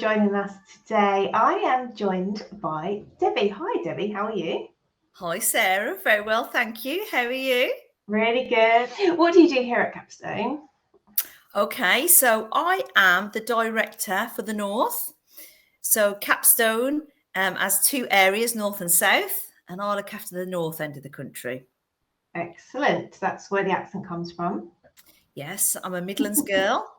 joining us today. I am joined by Debbie. Hi, Debbie. How are you? Hi, Sarah. Very well, thank you. How are you? Really good. What do you do here at Capstone? Okay, so I am the director for the North. So Capstone has two areas, North and South, and I look after the North end of the country. Excellent. That's where the accent comes from. Yes, I'm a Midlands girl.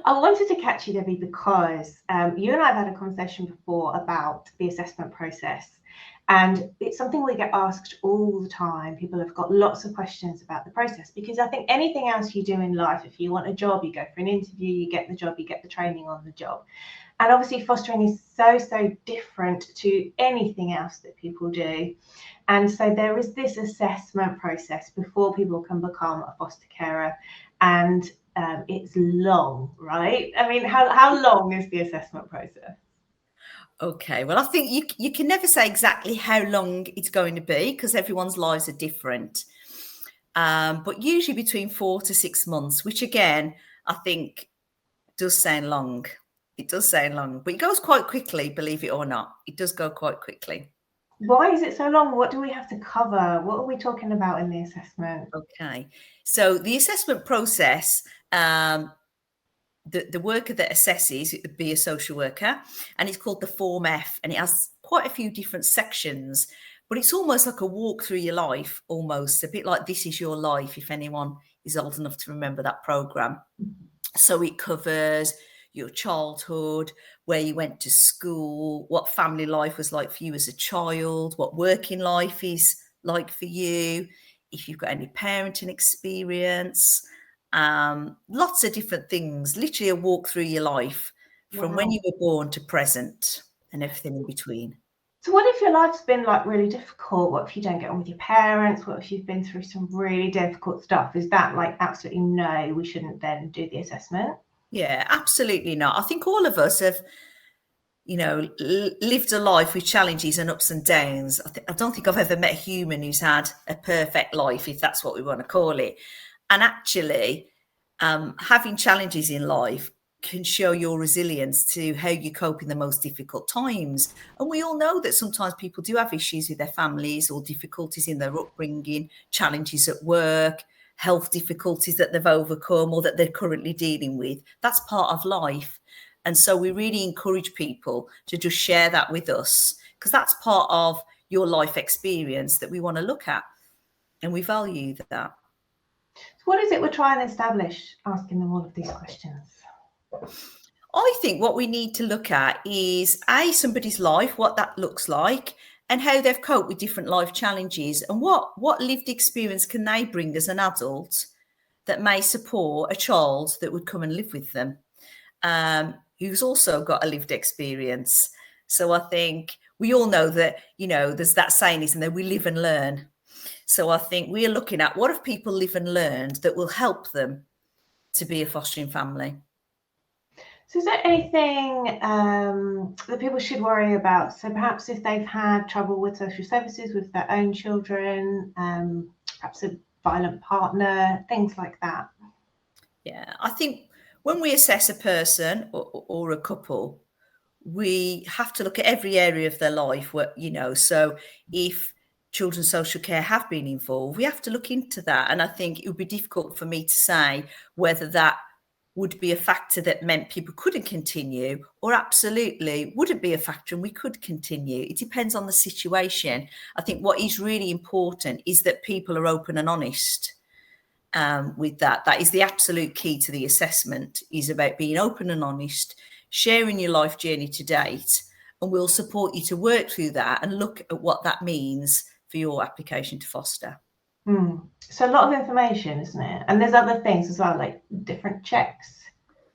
I wanted to catch you, Debbie, because you and I have had a conversation before about the assessment process. And it's something we get asked all the time. People have got lots of questions about the process because I think anything else you do in life, if you want a job, you go for an interview, you get the job, you get the training on the job. And obviously, fostering is so different to anything else that people do. And so there is this assessment process before people can become a foster carer. And it's long, right? I mean, how long is the assessment process? Okay, well, I think you can never say exactly how long it's going to be because everyone's lives are different. But usually between 4 to 6 months, which again, I think does sound long. It does sound long, but it goes quite quickly, believe it or not. It does go quite quickly. Why is it so long? What do we have to cover? What are we talking about in the assessment? Okay. So the assessment process, the worker that assesses, it would be a social worker, and it's called the Form F, and it has quite a few different sections, but it's almost like a walk through your life, almost a bit like This Is Your Life, if anyone is old enough to remember that program. So it covers your childhood, where you went to school, what family life was like for you as a child, what working life is like for you, if you've got any parenting experience, lots of different things, literally a walk through your life from when Wow. you were born to present and everything in between. So what if your life's been like really difficult? What if you don't get on with your parents? What if you've been through some really difficult stuff? Is that like absolutely no, we shouldn't then do the assessment? Yeah, absolutely not. I think all of us have, lived a life with challenges and ups and downs. I don't think I've ever met a human who's had a perfect life, if that's what we want to call it. And actually, having challenges in life can show your resilience to how you cope in the most difficult times. And we all know that sometimes people do have issues with their families or difficulties in their upbringing, challenges at work, health difficulties that they've overcome or that they're currently dealing with. That's part of life. And so we really encourage people to just share that with us because that's part of your life experience that we want to look at. And we value that. So what is it we're trying to establish asking them all of these questions? I think what we need to look at is somebody's life, what that looks like, and how they've coped with different life challenges, and what lived experience can they bring as an adult that may support a child that would come and live with them, who's also got a lived experience. So I think we all know that, there's that saying, isn't there? We live and learn. So I think we're looking at what have people live and learned that will help them to be a fostering family. So is there anything that people should worry about? So perhaps if they've had trouble with social services with their own children, perhaps a violent partner, things like that. Yeah, I think when we assess a person or a couple, we have to look at every area of their life so if children's social care have been involved, we have to look into that. And I think it would be difficult for me to say whether that would be a factor that meant people couldn't continue or absolutely wouldn't be a factor and we could continue. It depends on the situation. I think what is really important is that people are open and honest with that. That is the absolute key to the assessment, is about being open and honest, sharing your life journey to date, and we'll support you to work through that and look at what that means for your application to foster. So a lot of information, isn't it? And there's other things as well, like different checks.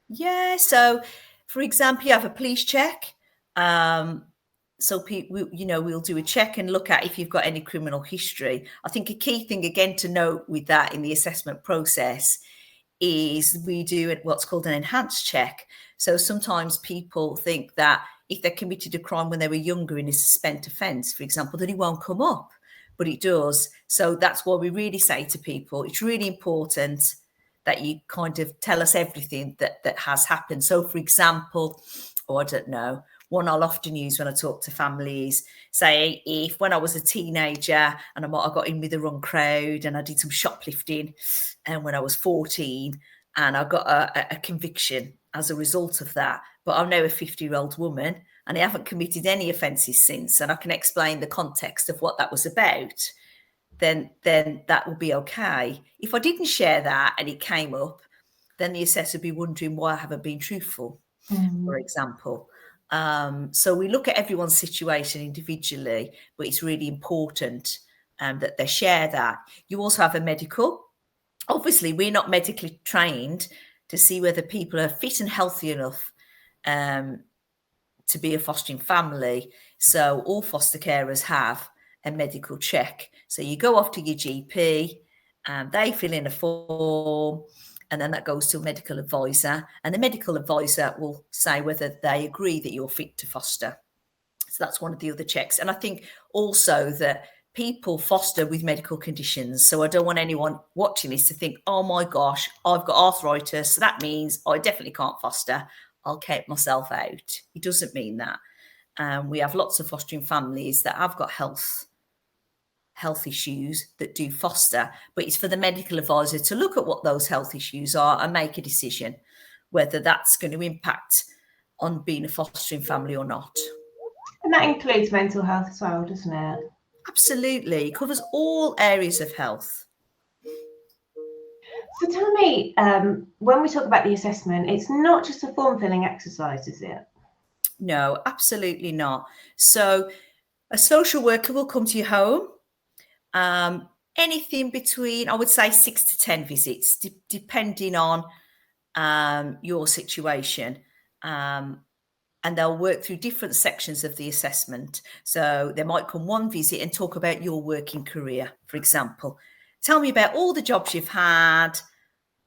Yeah. So, for example, you have a police check. So we'll do a check and look at if you've got any criminal history. I think a key thing again to note with that in the assessment process is we do what's called an enhanced check. So sometimes people think that if they committed a crime when they were younger in a spent offence, for example, that it won't come up, but it does. So that's why we really say to people, it's really important that you kind of tell us everything that has happened. So, for example, I don't know, one I'll often use when I talk to families, say if when I was a teenager and I might have got in with the wrong crowd and I did some shoplifting, and when I was 14 and I got a conviction as a result of that, but I'm now a 50-year-old woman and I haven't committed any offences since, and I can explain the context of what that was about, then that will be okay. If I didn't share that and it came up, then the assessor would be wondering why I haven't been truthful, for example. So we look at everyone's situation individually, but it's really important that they share that. You also have a medical. Obviously, we're not medically trained to see whether people are fit and healthy enough to be a fostering family. So all foster carers have a medical check. So you go off to your GP and they fill in a form, and then that goes to a medical advisor, and the medical advisor will say whether they agree that you're fit to foster. So that's one of the other checks. And I think also that people foster with medical conditions. So I don't want anyone watching this to think, oh my gosh, I've got arthritis, so that means I definitely can't foster. I'll count myself out. It doesn't mean that. We have lots of fostering families that have got health issues that do foster, but it's for the medical advisor to look at what those health issues are and make a decision whether that's going to impact on being a fostering family or not. And that includes mental health as well, doesn't it? Absolutely. It covers all areas of health. So tell me, when we talk about the assessment, it's not just a form filling exercise, is it? No, absolutely not. So a social worker will come to your home. Anything between, I would say, 6 to 10 visits, depending on your situation. And they'll work through different sections of the assessment. So they might come one visit and talk about your working career, for example. Tell me about all the jobs you've had,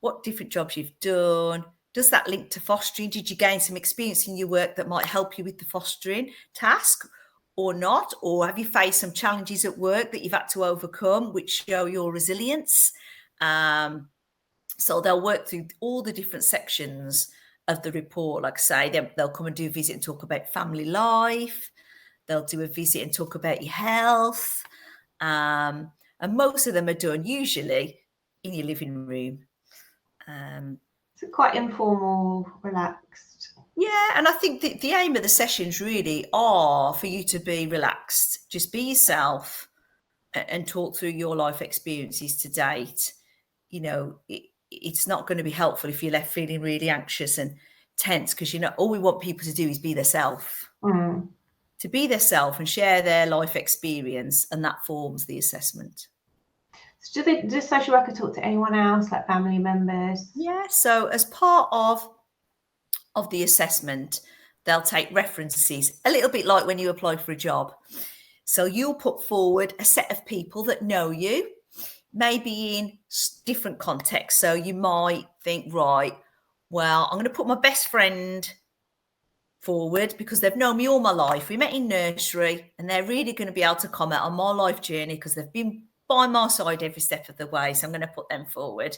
what different jobs you've done. Does that link to fostering? Did you gain some experience in your work that might help you with the fostering task or not? Or have you faced some challenges at work that you've had to overcome, which show your resilience? So they'll work through all the different sections of the report. Like I say, they'll come and do a visit and talk about family life. They'll do a visit and talk about your health. And most of them are done usually in your living room. So quite informal, relaxed. Yeah, and I think the aim of the sessions really are for you to be relaxed. Just be yourself and talk through your life experiences to date. You know, it's not going to be helpful if you're left feeling really anxious and tense, because, you know, all we want people to do is be themselves. To be themselves and share their life experience, and that forms the assessment. So does social worker talk to anyone else, like family members? Yeah, so as part of the assessment, they'll take references, a little bit like when you apply for a job. So you'll put forward a set of people that know you, maybe in different contexts. So you might think, right, well, I'm going to put my best friend forward because they've known me all my life. We met in nursery and they're really going to be able to comment on my life journey because they've been by my side every step of the way. So I'm going to put them forward.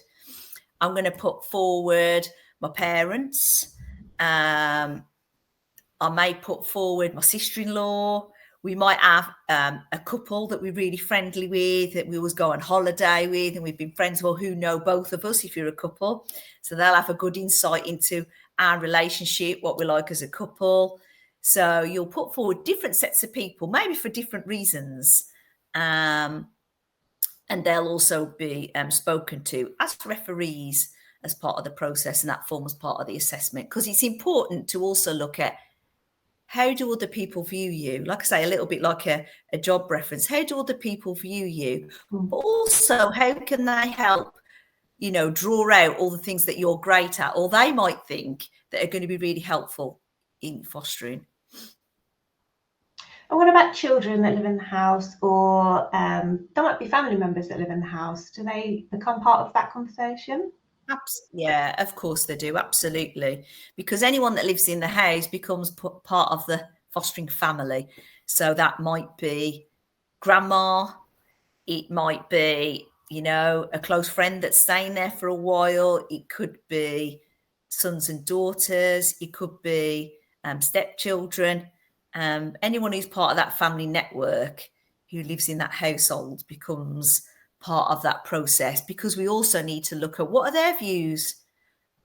I'm going to put forward my parents. I may put forward my sister-in-law. We might have a couple that we're really friendly with, that we always go on holiday with, and we've been friends, well, who know both of us if you're a couple. So they'll have a good insight into our relationship, what we're like as a couple. So you'll put forward different sets of people, maybe for different reasons. And they'll also be spoken to as referees as part of the process, and that forms part of the assessment, because it's important to also look at how do other people view you? Like I say, a little bit like a job reference. How do other people view you? But also, how can they help, you know, draw out all the things that you're great at, or they might think that are going to be really helpful in fostering. And what about children that live in the house, or there might be family members that live in the house? Do they become part of that conversation? Yeah, of course they do. Absolutely. Because anyone that lives in the house becomes part of the fostering family. So that might be grandma. It might be, you know, a close friend that's staying there for a while. It could be sons and daughters. It could be stepchildren, anyone who's part of that family network who lives in that household becomes part of that process, because we also need to look at what are their views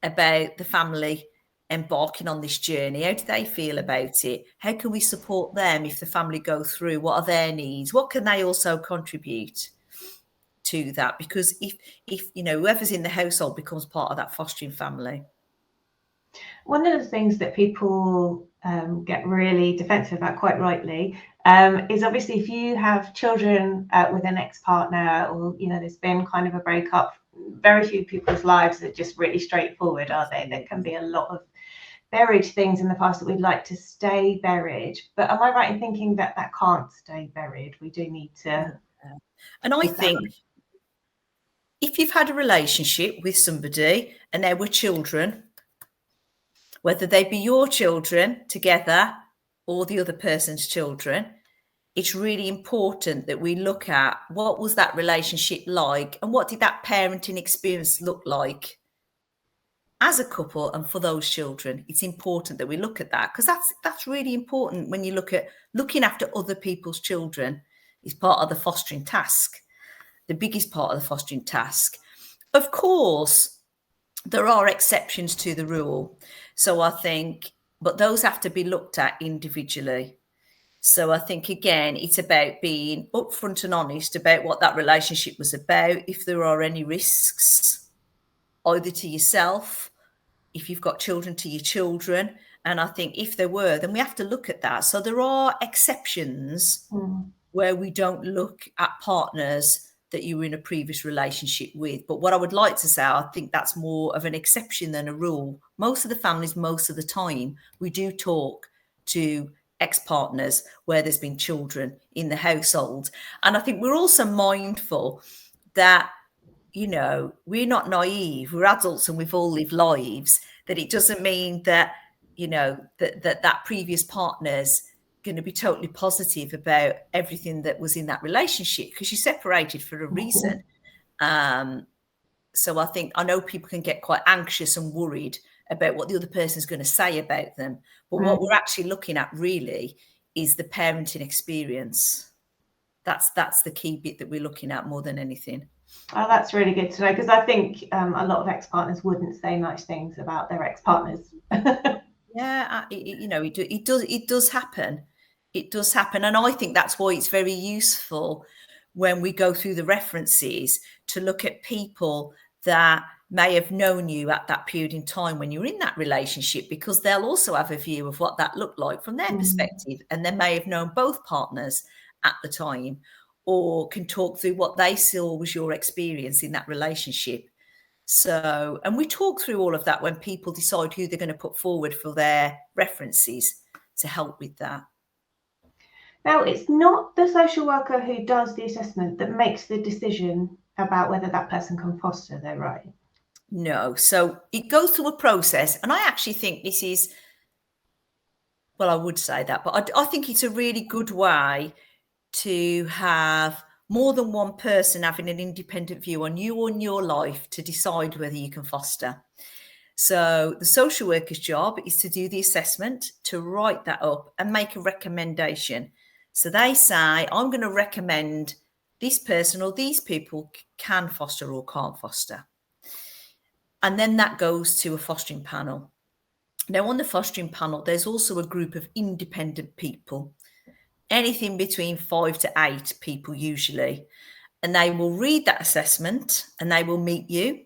about the family embarking on this journey. How do they feel about it? How can we support them if the family go through? What are their needs? What can they also contribute to that? Because if you know, whoever's in the household becomes part of that fostering family. One of the things that people get really defensive about, quite rightly, is obviously if you have children with an ex-partner, or you know, there's been kind of a breakup, very few people's lives are just really straightforward, are they? There can be a lot of buried things in the past that we'd like to stay buried. But am I right in thinking that that can't stay buried? We do need to. And I think if you've had a relationship with somebody and there were children, whether they be your children together or the other person's children, it's really important that we look at what was that relationship like and what did that parenting experience look like as a couple and for those children. It's important that we look at that, because that's really important when you look at looking after other people's children is part of the fostering task, the biggest part of the fostering task. Of course, there are exceptions to the rule. So I think, but those have to be looked at individually. So I think, again, it's about being upfront and honest about what that relationship was about, if there are any risks, either to yourself, if you've got children, to your children. And I think if there were, then we have to look at that. So there are exceptions where we don't look at partners that you were in a previous relationship with. But what I would like to say, I think that's more of an exception than a rule. Most of the families, most of the time, we do talk to ex-partners where there's been children in the household. And I think we're also mindful that, you know, we're not naive, we're adults and we've all lived lives, that it doesn't mean that, you know, that previous partner's going to be totally positive about everything that was in that relationship, because you separated for a reason. So I think, I know people can get quite anxious and worried about what the other person's going to say about them. But what we're actually looking at really is the parenting experience. That's the key bit that we're looking at more than anything. Oh, that's really good to know, because I think a lot of ex-partners wouldn't say nice things about their ex-partners. Yeah, you know, it does happen. It does happen. And I think that's why it's very useful when we go through the references to look at people that may have known you at that period in time when you were in that relationship, because they'll also have a view of what that looked like from their perspective. And they may have known both partners at the time, or can talk through what they saw was your experience in that relationship. So, and we talk through all of that when people decide who they're going to put forward for their references to help with that. Now, it's not the social worker who does the assessment that makes the decision about whether that person can foster, though, right? No. So it goes through a process. And I actually think this is, well, I would say that, but I think it's a really good way to have more than one person having an independent view on you and your life to decide whether you can foster. So the social worker's job is to do the assessment, to write that up and make a recommendation. So they say, I'm going to recommend this person or these people can foster or can't foster. And then that goes to a fostering panel. Now, on the fostering panel, there's also a group of independent people, anything between 5 to 8 people usually. And they will read that assessment and they will meet you,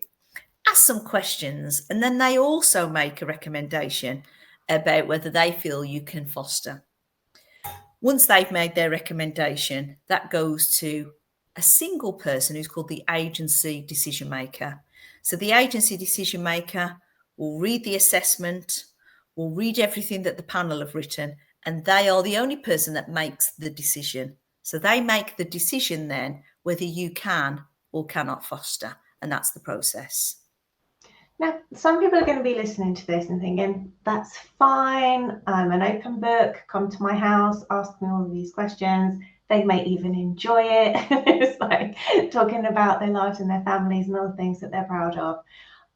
ask some questions, and then they also make a recommendation about whether they feel you can foster. Once they've made their recommendation, that goes to a single person who's called the agency decision maker. So the agency decision maker will read the assessment, will read everything that the panel have written, and they are the only person that makes the decision. So they make the decision then whether you can or cannot foster, and that's the process. Now, some people are going to be listening to this and thinking, that's fine, I'm an open book, come to my house, ask me all of these questions. They may even enjoy it. It's like talking about their lives and their families and all the things that they're proud of.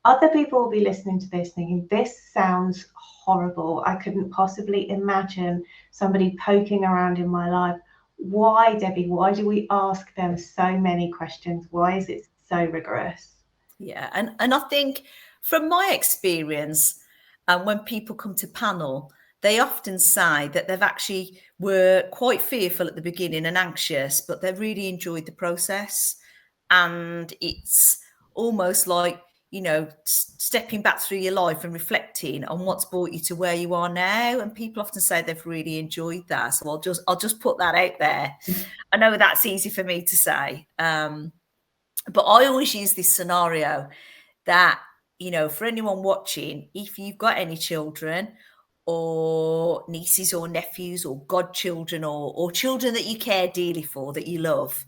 Other people will be listening to this thinking, this sounds horrible. I couldn't possibly imagine somebody poking around in my life. Why, Debbie? Why do we ask them so many questions? Why is it so rigorous? Yeah, and I think from my experience, and when people come to panel, they often say that they've actually were quite fearful at the beginning and anxious, but they've really enjoyed the process. And it's almost like, you know, stepping back through your life and reflecting on what's brought you to where you are now. And people often say they've really enjoyed that. So I'll just put that out there. I know that's easy for me to say. But I always use this scenario that, you know, for anyone watching, if you've got any children or nieces or nephews or godchildren or children that you care dearly for, that you love,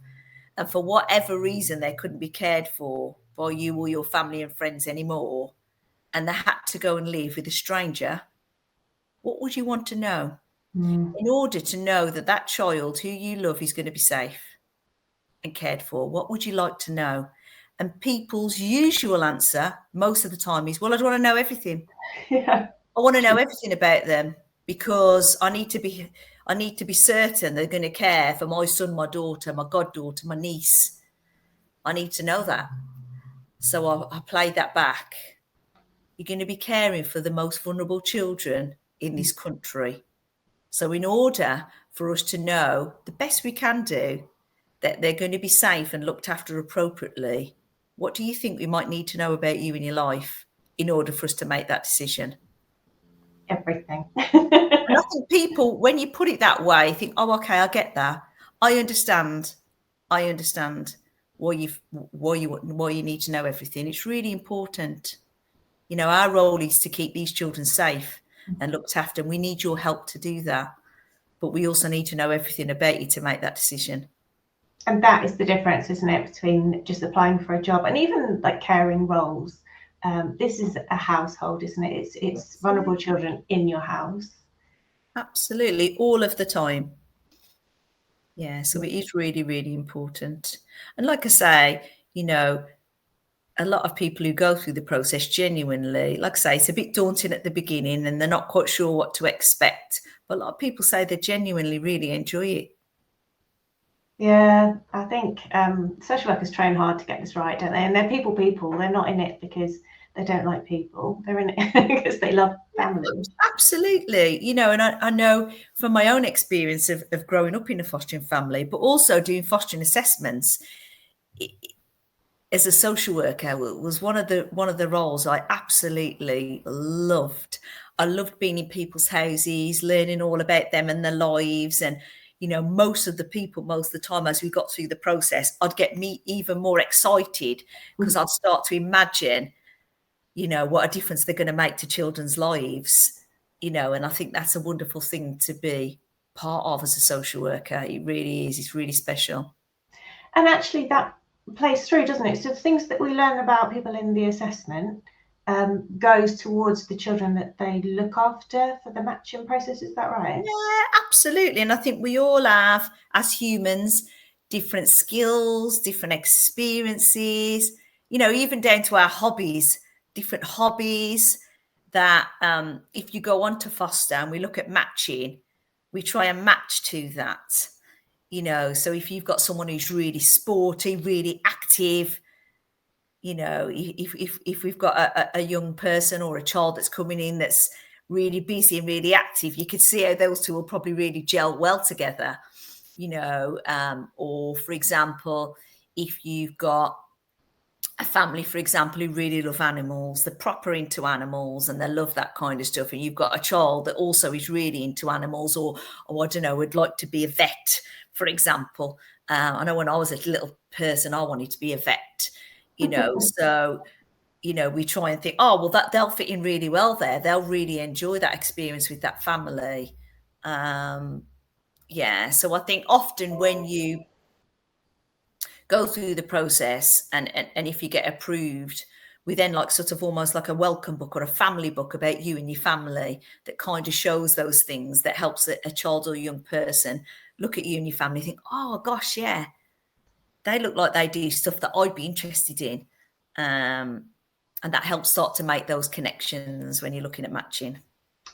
and for whatever reason they couldn't be cared for by you or your family and friends anymore, and they had to go and live with a stranger, what would you want to know? Mm. In order to know that that child who you love is going to be safe and cared for, what would you like to know? And people's usual answer most of the time is, well, I'd want to know everything. Yeah. I want to know everything about them because I need to be certain they're going to care for my son, my daughter, my goddaughter, my niece. I need to know that. So I play that back. You're going to be caring for the most vulnerable children in this country. So in order for us to know the best we can do that they're going to be safe and looked after appropriately, what do you think we might need to know about you in your life in order for us to make that decision? Everything. And I think people, when you put it that way, think, oh, okay, I get that. I understand. I understand why you need to know everything. It's really important. You know, our role is to keep these children safe and looked after. And we need your help to do that. But we also need to know everything about you to make that decision. And that is the difference, isn't it, between just applying for a job and even like caring roles. This is a household, isn't it? It's vulnerable children in your house. Absolutely, all of the time. Yeah, so it is really, really important. And like I say, you know, a lot of people who go through the process genuinely, like I say, it's a bit daunting at the beginning and they're not quite sure what to expect. But a lot of people say they genuinely really enjoy it. Yeah, I think social workers train hard to get this right, don't they? And they're people. They're not in it because they don't like people. They're in it because they love families. Absolutely. You know, and I know from my own experience of growing up in a fostering family, but also doing fostering assessments, as a social worker was one of the roles I absolutely loved. I loved being in people's houses, learning all about them and their lives. And, you know, most of the time as we got through the process, I'd get me even more excited because I'd start to imagine, you know, what a difference they're going to make to children's lives, you know, and I think that's a wonderful thing to be part of as a social worker. It really is. It's really special. And actually, that plays through, doesn't it? So the things that we learn about people in the assessment goes towards the children that they look after for the matching process. Is that right? Yeah, absolutely. And I think we all have, as humans, different skills, different experiences, you know, even down to our hobbies, different hobbies that if you go on to foster and we look at matching, we try and match to that, you know. So if you've got someone who's really sporty, really active, you know, if we've got a young person or a child that's coming in that's really busy and really active, you could see how those two will probably really gel well together, you know. Or for example, if you've got a family, for example, who really love animals, they're proper into animals and they love that kind of stuff, and you've got a child that also is really into animals, or I don't know, would like to be a vet, for example. I know when I was a little person, I wanted to be a vet, you know. So, you know, we try and think, oh, well, that they'll fit in really well there. They'll really enjoy that experience with that family. Yeah. So I think often when you go through the process and if you get approved, we then like sort of almost like a welcome book or a family book about you and your family that kind of shows those things, that helps a child or a young person look at you and your family, think, oh gosh, yeah, they look like they do stuff that I'd be interested in. and that helps start to make those connections when you're looking at matching.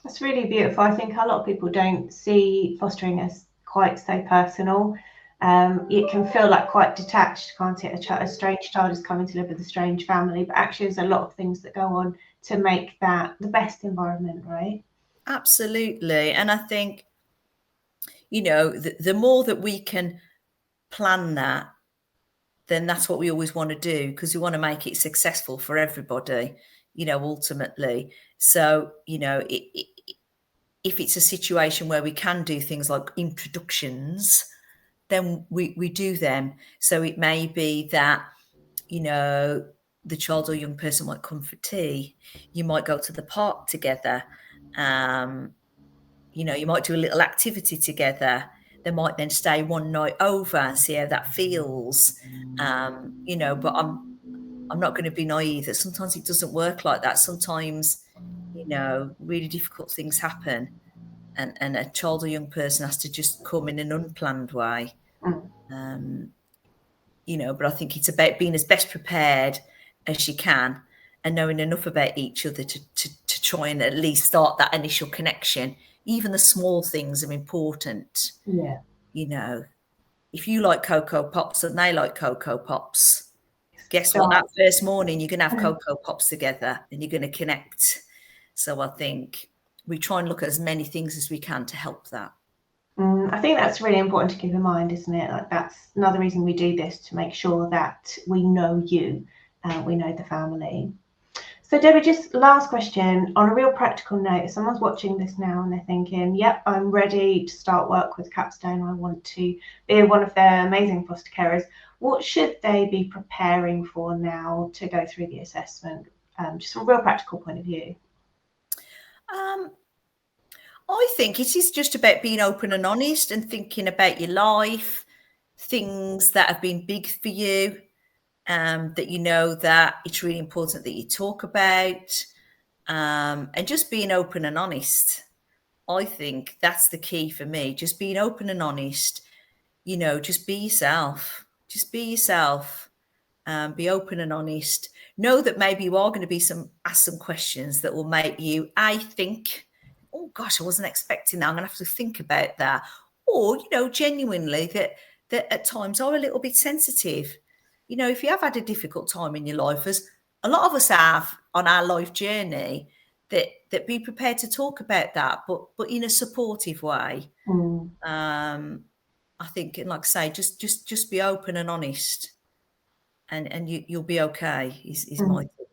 That's really beautiful. I think a lot of people don't see fostering as quite so personal. It can feel like quite detached, can't it? A strange child is coming to live with a strange family, but actually there's a lot of things that go on to make that the best environment, right? Absolutely. And I think, the more that we can plan that, then that's what we always want to do, because we want to make it successful for everybody, ultimately. So, if it's a situation where we can do things like introductions, then we do them. So it may be that, the child or young person might come for tea. You might go to the park together. You might do a little activity together. They might then stay one night over and see how that feels. But I'm not going to be naive that sometimes it doesn't work like that. Sometimes, really difficult things happen, and a child or young person has to just come in an unplanned way. Mm. But I think it's about being as best prepared as you can and knowing enough about each other to try and at least start that initial connection. Even the small things are important. Yeah. If you like Cocoa Pops and they like Cocoa Pops, guess what? Start. That first morning, you're going to have Cocoa Pops together and you're going to connect. So I think we try and look at as many things as we can to help that. I think that's really important to keep in mind, isn't it? Like, that's another reason we do this, to make sure that we know you, we know the family. So Debbie, just last question on a real practical note. If someone's watching this now and they're thinking, yep, I'm ready to start work with Capstone, I want to be one of their amazing foster carers, what should they be preparing for now to go through the assessment? Just from a real practical point of view. I think it is just about being open and honest and thinking about your life, things that have been big for you, that that it's really important that you talk about, and just being open and honest. I think that's the key for me. Just being open and honest. Just be yourself. Just be yourself. Be open and honest. Know that maybe you are going to be ask some questions that will make you, I think, oh gosh, I wasn't expecting that. I'm going to have to think about that. Or, genuinely that at times are a little bit sensitive. If you have had a difficult time in your life, as a lot of us have on our life journey, that be prepared to talk about that, but in a supportive way. I think, like I say, just be open and honest, and you'll be okay. Is my tip.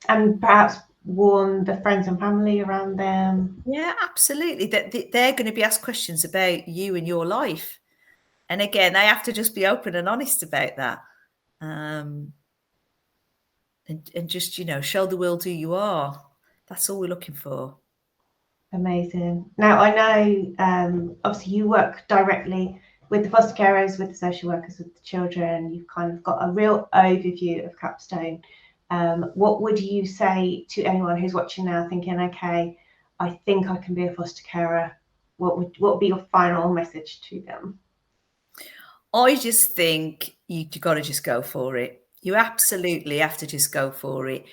And perhaps warn the friends and family around them. Yeah, absolutely. That they're going to be asked questions about you and your life, and again, they have to just be open and honest about that, and just show the world who you are. That's all we're looking for. Amazing. Now, I know obviously you work directly with the foster carers, with the social workers, with the children. You've kind of got a real overview of Capstone. What would you say to anyone who's watching now thinking, okay, I think I can be a foster carer? What would be your final message to them? I just think you've got to just go for it. You absolutely have to just go for it.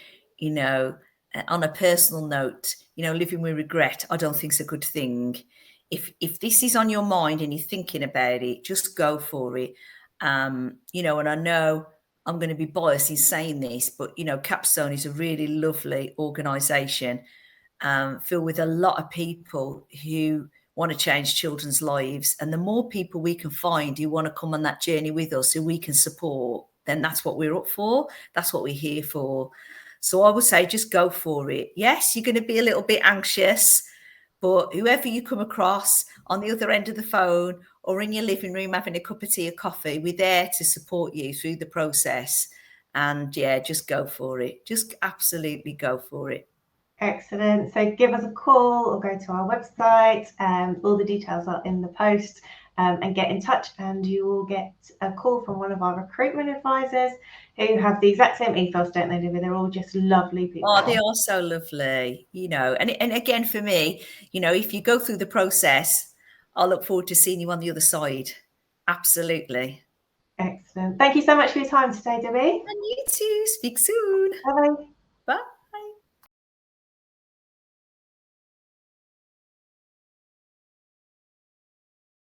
On a personal note, living with regret, I don't think is a good thing. If this is on your mind and you're thinking about it, just go for it. And I know I'm going to be biased in saying this, but Capstone is a really lovely organisation, filled with a lot of people who want to change children's lives. And the more people we can find who want to come on that journey with us, who we can support, then that's what we're up for. That's what we're here for. So I would say just go for it. Yes, you're going to be a little bit anxious, but whoever you come across on the other end of the phone or in your living room having a cup of tea or coffee, we're there to support you through the process. And yeah, just go for it. Just absolutely go for it. Excellent. So give us a call or go to our website. All the details are in the post, and get in touch, and you will get a call from one of our recruitment advisors who have the exact same ethos, don't they, Libby? They're all just lovely people. Oh, they are so lovely, and again, for me, if you go through the process, I'll look forward to seeing you on the other side. Absolutely. Excellent. Thank you so much for your time today, Debbie. And you too. Speak soon. Bye-bye.